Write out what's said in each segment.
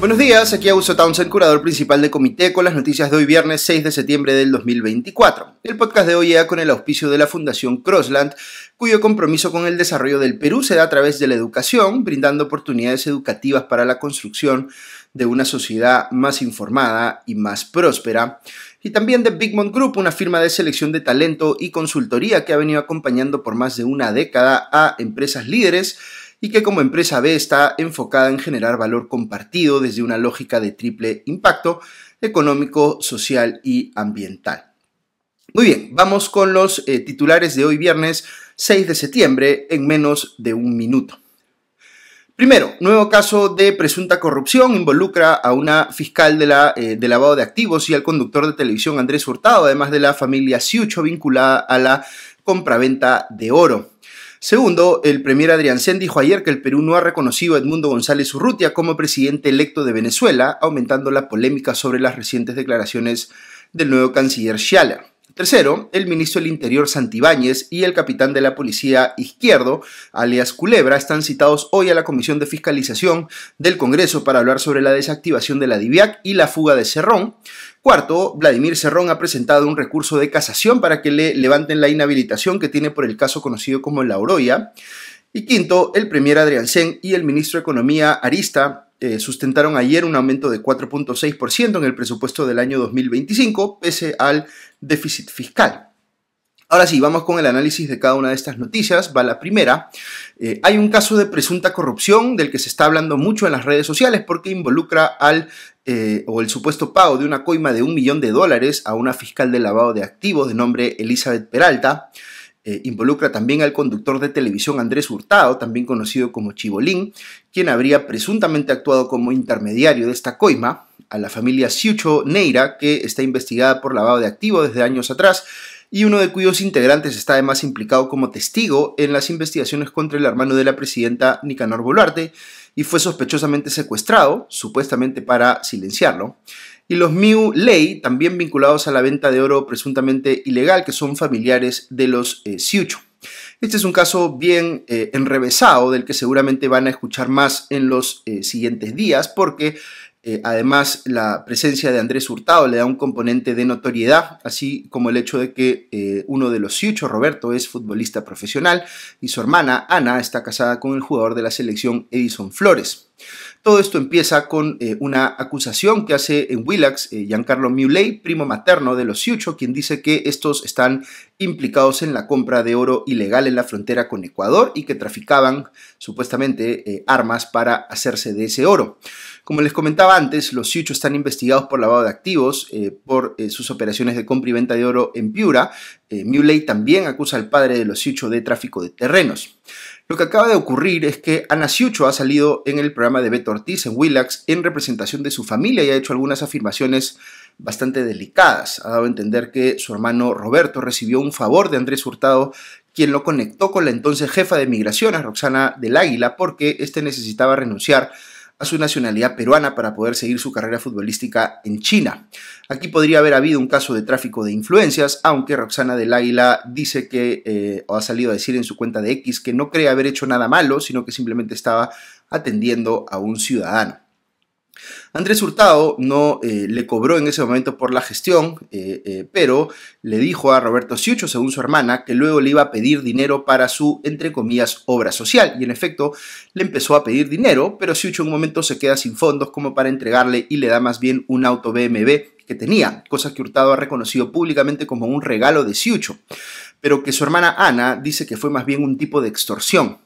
Buenos días, aquí Augusto Townsend, curador principal de Comité, con las noticias de hoy viernes 6 de septiembre del 2024. El podcast de hoy llega con el auspicio de la Fundación Crossland, cuyo compromiso con el desarrollo del Perú se da a través de la educación, brindando oportunidades educativas para la construcción de una sociedad más informada y más próspera. Y también de Bigmont Group, una firma de selección de talento y consultoría que ha venido acompañando por más de una década a empresas líderes y que como empresa B está enfocada en generar valor compartido desde una lógica de triple impacto económico, social y ambiental. Muy bien, vamos con los titulares de hoy viernes 6 de septiembre en menos de un minuto. Primero, nuevo caso de presunta corrupción involucra a una fiscal de lavado de activos y al conductor de televisión Andrés Hurtado, además de la familia Ciucho vinculada a la compraventa de oro. Segundo, el premier Adrián Sen dijo ayer que el Perú no ha reconocido a Edmundo González Urrutia como presidente electo de Venezuela, aumentando la polémica sobre las recientes declaraciones del nuevo canciller Sciala. Tercero, el ministro del Interior Santibáñez y el capitán de la policía Izquierdo, alias Culebra, están citados hoy a la Comisión de Fiscalización del Congreso para hablar sobre la desactivación de la DIVIAC y la fuga de Cerrón. Cuarto, Vladimir Cerrón ha presentado un recurso de casación para que le levanten la inhabilitación que tiene por el caso conocido como La Oroya. Y quinto, el premier Adrián Sen y el ministro de Economía Arista sustentaron ayer un aumento de 4.6% en el presupuesto del año 2025, pese al déficit fiscal. Ahora sí, vamos con el análisis de cada una de estas noticias. Va la primera. Hay un caso de presunta corrupción del que se está hablando mucho en las redes sociales porque involucra el supuesto pago de una coima de $1 millón a una fiscal de lavado de activos de nombre Elizabeth Peralta. Involucra también al conductor de televisión Andrés Hurtado, también conocido como Chibolín, quien habría presuntamente actuado como intermediario de esta coima, a la familia Ciucho Neira, que está investigada por lavado de activos desde años atrás, y uno de cuyos integrantes está además implicado como testigo en las investigaciones contra el hermano de la presidenta Nicanor Boluarte, y fue sospechosamente secuestrado, supuestamente para silenciarlo. Y los Miu Lei, también vinculados a la venta de oro presuntamente ilegal, que son familiares de los Ciucho. Este es un caso bien enrevesado, del que seguramente van a escuchar más en los siguientes días, porque además la presencia de Andrés Hurtado le da un componente de notoriedad, así como el hecho de que uno de los Ciucho, Roberto, es futbolista profesional y su hermana, Ana, está casada con el jugador de la selección Edison Flores. Todo esto empieza con una acusación que hace en Willax Giancarlo Miu Lei, primo materno de los Ciucho, quien dice que estos están implicados en la compra de oro ilegal en la frontera con Ecuador y que traficaban supuestamente armas para hacerse de ese oro. Como les comentaba antes, los Ciucho están investigados por lavado de activos, por sus operaciones de compra y venta de oro en Piura. Miu Lei también acusa al padre de los Ciucho de tráfico de terrenos. Lo que acaba de ocurrir es que Ana Ciucho ha salido en el programa de Beto Ortiz en Willax en representación de su familia y ha hecho algunas afirmaciones bastante delicadas. Ha dado a entender que su hermano Roberto recibió un favor de Andrés Hurtado, quien lo conectó con la entonces jefa de migraciones, Roxana del Águila, porque éste necesitaba renunciar a su nacionalidad peruana para poder seguir su carrera futbolística en China. Aquí podría haber habido un caso de tráfico de influencias, aunque Roxana del Águila dice que, o ha salido a decir en su cuenta de X, que no cree haber hecho nada malo, sino que simplemente estaba atendiendo a un ciudadano. Andrés Hurtado no le cobró en ese momento por la gestión, pero le dijo a Roberto Ciucho, según su hermana, que luego le iba a pedir dinero para su, entre comillas, obra social. Y en efecto, le empezó a pedir dinero, pero Ciucho en un momento se queda sin fondos como para entregarle y le da más bien un auto BMW que tenía, cosa que Hurtado ha reconocido públicamente como un regalo de Ciucho, pero que su hermana Ana dice que fue más bien un tipo de extorsión.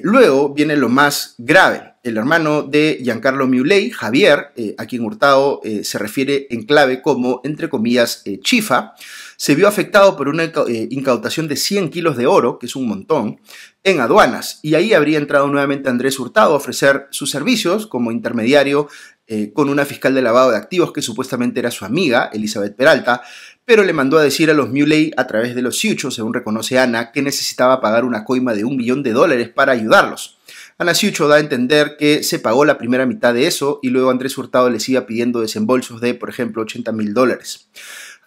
Luego viene lo más grave. El hermano de Giancarlo Miu Lei, Javier, a quien Hurtado se refiere en clave como, entre comillas, chifa, se vio afectado por una incautación de 100 kilos de oro, que es un montón, en aduanas. Y ahí habría entrado nuevamente Andrés Hurtado a ofrecer sus servicios como intermediario con una fiscal de lavado de activos que supuestamente era su amiga, Elizabeth Peralta, pero le mandó a decir a los Miu Lei a través de los Ciucho, según reconoce Ana, que necesitaba pagar una coima de $1 millón para ayudarlos. Ana Ciucho da a entender que se pagó la primera mitad de eso y luego Andrés Hurtado le sigue pidiendo desembolsos de, por ejemplo, $80.000.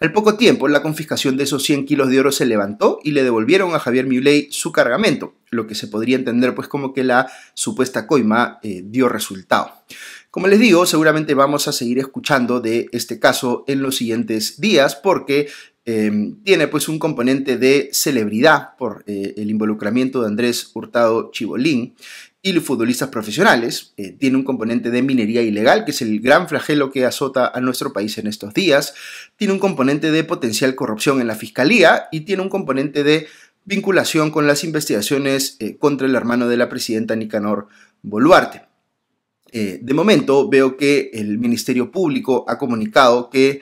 Al poco tiempo, la confiscación de esos 100 kilos de oro se levantó y le devolvieron a Javier Miu Lei su cargamento, lo que se podría entender pues como que la supuesta coima dio resultado. Como les digo, seguramente vamos a seguir escuchando de este caso en los siguientes días porque tiene pues un componente de celebridad por el involucramiento de Andrés Hurtado Chibolín y los futbolistas profesionales. Tiene un componente de minería ilegal, que es el gran flagelo que azota a nuestro país en estos días. Tiene un componente de potencial corrupción en la fiscalía y tiene un componente de vinculación con las investigaciones contra el hermano de la presidenta Nicanor Boluarte. De momento veo que el Ministerio Público ha comunicado que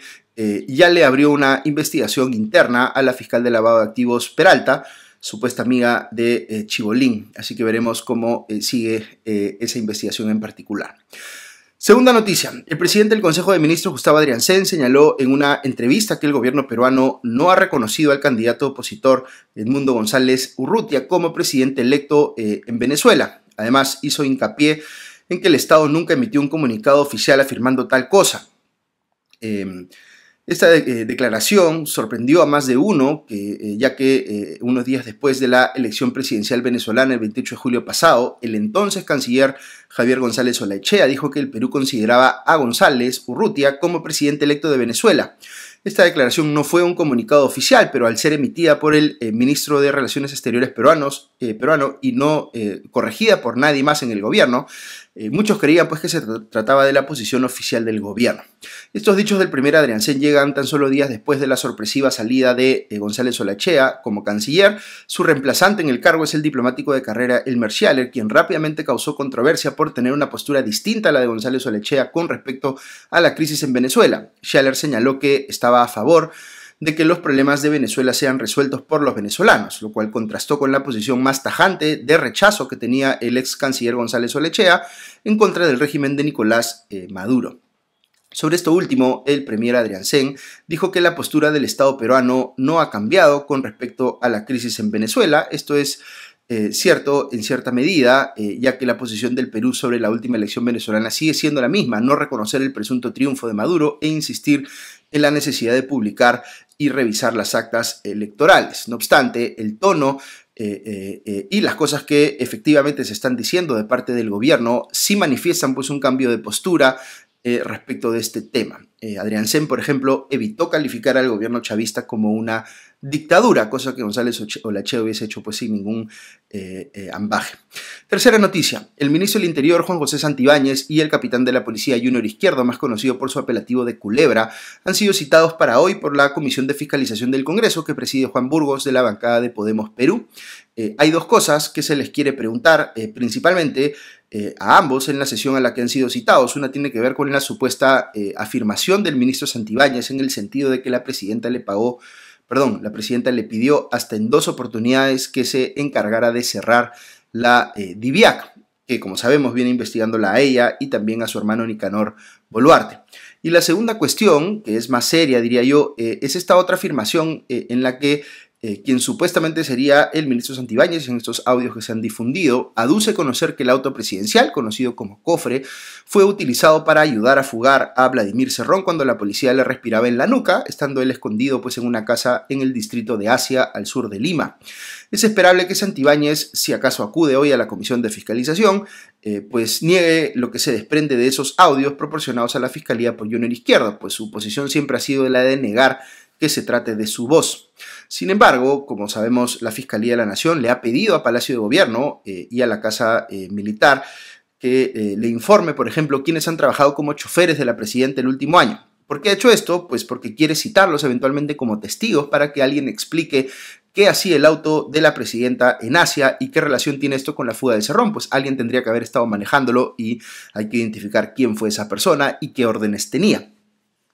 ya le abrió una investigación interna a la fiscal de lavado de activos Peralta, supuesta amiga de Chibolín. Así que veremos cómo sigue esa investigación en particular. Segunda noticia. El presidente del Consejo de Ministros, Gustavo Adriancén, señaló en una entrevista que el gobierno peruano no ha reconocido al candidato opositor Edmundo González Urrutia como presidente electo en Venezuela. Además, hizo hincapié en que el Estado nunca emitió un comunicado oficial afirmando tal cosa. Esta declaración sorprendió a más de uno, ya que unos días después de la elección presidencial venezolana, el 28 de julio pasado, el entonces canciller Javier González Olaechea dijo que el Perú consideraba a González Urrutia como presidente electo de Venezuela. Esta declaración no fue un comunicado oficial, pero al ser emitida por el ministro de Relaciones Exteriores peruano y no corregida por nadie más en el gobierno, muchos creían pues que se trataba de la posición oficial del gobierno. Estos dichos del primer Adriancén llegan tan solo días después de la sorpresiva salida de González Olaechea como canciller. Su reemplazante en el cargo es el diplomático de carrera Elmer Schaller, quien rápidamente causó controversia por tener una postura distinta a la de González Olaechea con respecto a la crisis en Venezuela. Schaller señaló que estaba a favor de que los problemas de Venezuela sean resueltos por los venezolanos, lo cual contrastó con la posición más tajante de rechazo que tenía el ex canciller González Olaechea en contra del régimen de Nicolás Maduro. Sobre esto último, el premier Adriancén dijo que la postura del Estado peruano no ha cambiado con respecto a la crisis en Venezuela. Esto es cierto en cierta medida, ya que la posición del Perú sobre la última elección venezolana sigue siendo la misma: no reconocer el presunto triunfo de Maduro e insistir en la necesidad de publicar y revisar las actas electorales. No obstante, el tono y las cosas que efectivamente se están diciendo de parte del gobierno sí manifiestan pues un cambio de postura respecto de este tema. Adriancén, por ejemplo, evitó calificar al gobierno chavista como una dictadura, cosa que González Olaechea hubiese hecho pues sin ningún ambaje. Tercera noticia. El ministro del Interior, Juan José Santibáñez, y el capitán de la policía Junior Izquierdo, más conocido por su apelativo de Culebra, han sido citados para hoy por la Comisión de Fiscalización del Congreso que preside Juan Burgos, de la bancada de Podemos Perú. Hay dos cosas que se les quiere preguntar, principalmente a ambos en la sesión a la que han sido citados. Una tiene que ver con la supuesta afirmación del ministro Santibáñez en el sentido de que la presidenta le pidió hasta en 2 oportunidades que se encargara de cerrar la DIVIAC, que como sabemos viene investigándola a ella y también a su hermano Nicanor Boluarte. Y la segunda cuestión, que es más seria diría yo, es esta otra afirmación en la que quien supuestamente sería el ministro Santibáñez, en estos audios que se han difundido, aduce conocer que el auto presidencial, conocido como cofre, fue utilizado para ayudar a fugar a Vladimir Cerrón cuando la policía le respiraba en la nuca, estando él escondido pues en una casa en el distrito de Asia, al sur de Lima. Es esperable que Santibáñez, si acaso acude hoy a la Comisión de Fiscalización, pues niegue lo que se desprende de esos audios proporcionados a la Fiscalía por Junior Izquierdo, pues su posición siempre ha sido la de negar que se trate de su voz. Sin embargo, como sabemos, la Fiscalía de la Nación le ha pedido a Palacio de Gobierno y a la Casa Militar que le informe, por ejemplo, quiénes han trabajado como choferes de la presidenta el último año. ¿Por qué ha hecho esto? Pues porque quiere citarlos eventualmente como testigos para que alguien explique qué hacía el auto de la presidenta en Asia y qué relación tiene esto con la fuga de Cerrón. Pues alguien tendría que haber estado manejándolo y hay que identificar quién fue esa persona y qué órdenes tenía.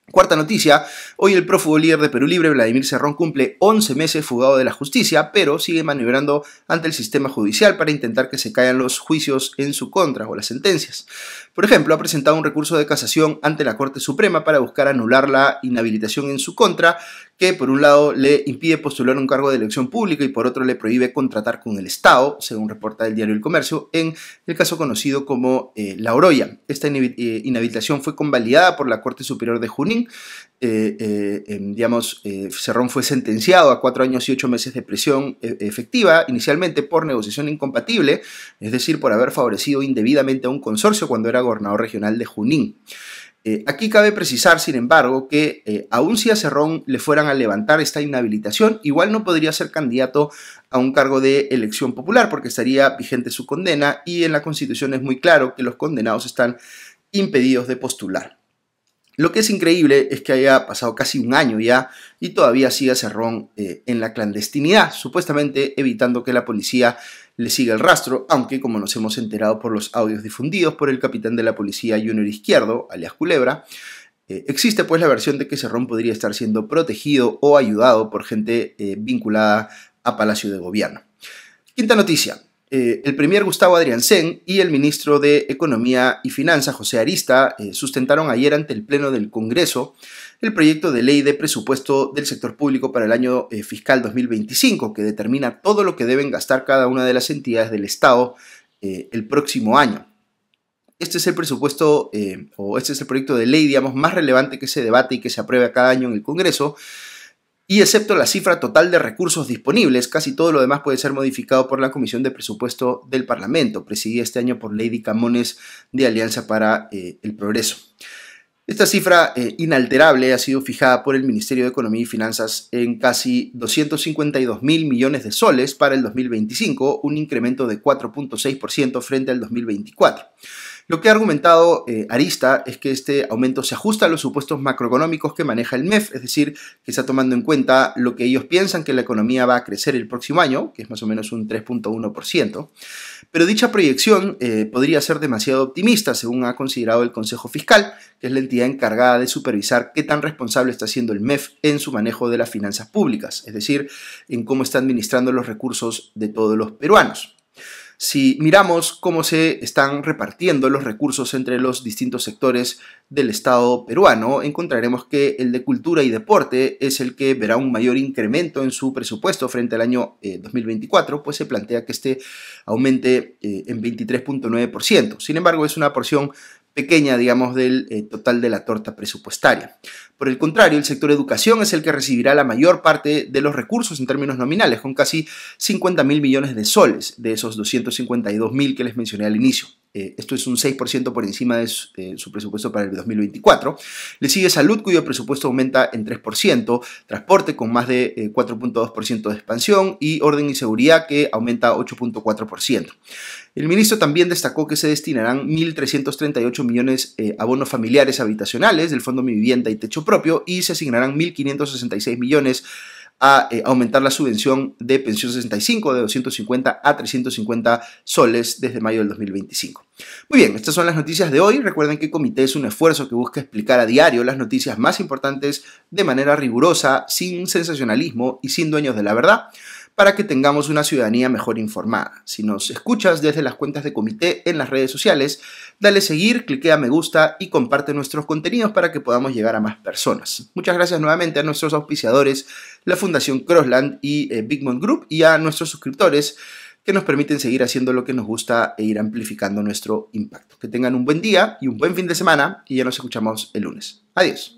Cuarta noticia, hoy el prófugo líder de Perú Libre, Vladimir Cerrón, cumple 11 meses fugado de la justicia, pero sigue maniobrando ante el sistema judicial para intentar que se caigan los juicios en su contra o las sentencias. Por ejemplo, ha presentado un recurso de casación ante la Corte Suprema para buscar anular la inhabilitación en su contra, que por un lado le impide postular un cargo de elección pública y por otro le prohíbe contratar con el Estado, según reporta el diario El Comercio, en el caso conocido como La Oroya. Esta inhabilitación fue convalidada por la Corte Superior de Junín Junín. Cerrón fue sentenciado a 4 años y 8 meses de prisión efectiva, inicialmente por negociación incompatible, es decir, por haber favorecido indebidamente a un consorcio cuando era gobernador regional de Junín. Aquí cabe precisar, sin embargo, que aun si a Cerrón le fueran a levantar esta inhabilitación, igual no podría ser candidato a un cargo de elección popular porque estaría vigente su condena y en la Constitución es muy claro que los condenados están impedidos de postular. Lo que es increíble es que haya pasado casi un año ya y todavía siga Cerrón en la clandestinidad, supuestamente evitando que la policía le siga el rastro, aunque como nos hemos enterado por los audios difundidos por el capitán de la policía Junior Izquierdo, alias Culebra, existe pues la versión de que Cerrón podría estar siendo protegido o ayudado por gente vinculada a Palacio de Gobierno. Quinta noticia. El premier Gustavo Adrianzen y el ministro de Economía y Finanzas, José Arista, sustentaron ayer ante el Pleno del Congreso el proyecto de ley de presupuesto del sector público para el año fiscal 2025, que determina todo lo que deben gastar cada una de las entidades del Estado el próximo año. Este es el presupuesto, este es el proyecto de ley, digamos, más relevante que se debate y que se aprueba cada año en el Congreso. Y excepto la cifra total de recursos disponibles, casi todo lo demás puede ser modificado por la Comisión de Presupuesto del Parlamento, presidida este año por Lady Camones de Alianza para el Progreso. Esta cifra inalterable ha sido fijada por el Ministerio de Economía y Finanzas en casi 252.000 millones de soles para el 2025, un incremento de 4.6% frente al 2024. Lo que ha argumentado Arista es que este aumento se ajusta a los supuestos macroeconómicos que maneja el MEF, es decir, que está tomando en cuenta lo que ellos piensan que la economía va a crecer el próximo año, que es más o menos un 3.1%, pero dicha proyección podría ser demasiado optimista, según ha considerado el Consejo Fiscal, que es la entidad encargada de supervisar qué tan responsable está siendo el MEF en su manejo de las finanzas públicas, es decir, en cómo está administrando los recursos de todos los peruanos. Si miramos cómo se están repartiendo los recursos entre los distintos sectores del Estado peruano, encontraremos que el de cultura y deporte es el que verá un mayor incremento en su presupuesto frente al año 2024, pues se plantea que este aumente en 23.9%. Sin embargo, es una porción pequeña, digamos, del total de la torta presupuestaria. Por el contrario, el sector educación es el que recibirá la mayor parte de los recursos en términos nominales, con casi 50.000 millones de soles de esos 252.000 que les mencioné al inicio. Esto es un 6% por encima de su presupuesto para el 2024. Le sigue salud, cuyo presupuesto aumenta en 3%, transporte con más de 4.2% de expansión y orden y seguridad que aumenta 8.4%. El ministro también destacó que se destinarán 1.338 millones a bonos familiares habitacionales del Fondo Mi Vivienda y Techo Propio y se asignarán 1.566 millones a aumentar la subvención de pensión 65 de 250 a 350 soles desde mayo del 2025. Muy bien, estas son las noticias de hoy. Recuerden que Comité es un esfuerzo que busca explicar a diario las noticias más importantes de manera rigurosa, sin sensacionalismo y sin dueños de la verdad, para que tengamos una ciudadanía mejor informada. Si nos escuchas desde las cuentas de Comité en las redes sociales, dale seguir, cliquea me gusta y comparte nuestros contenidos para que podamos llegar a más personas. Muchas gracias nuevamente a nuestros auspiciadores, la Fundación Crossland y Bigmont Group, y a nuestros suscriptores que nos permiten seguir haciendo lo que nos gusta e ir amplificando nuestro impacto. Que tengan un buen día y un buen fin de semana y ya nos escuchamos el lunes. Adiós.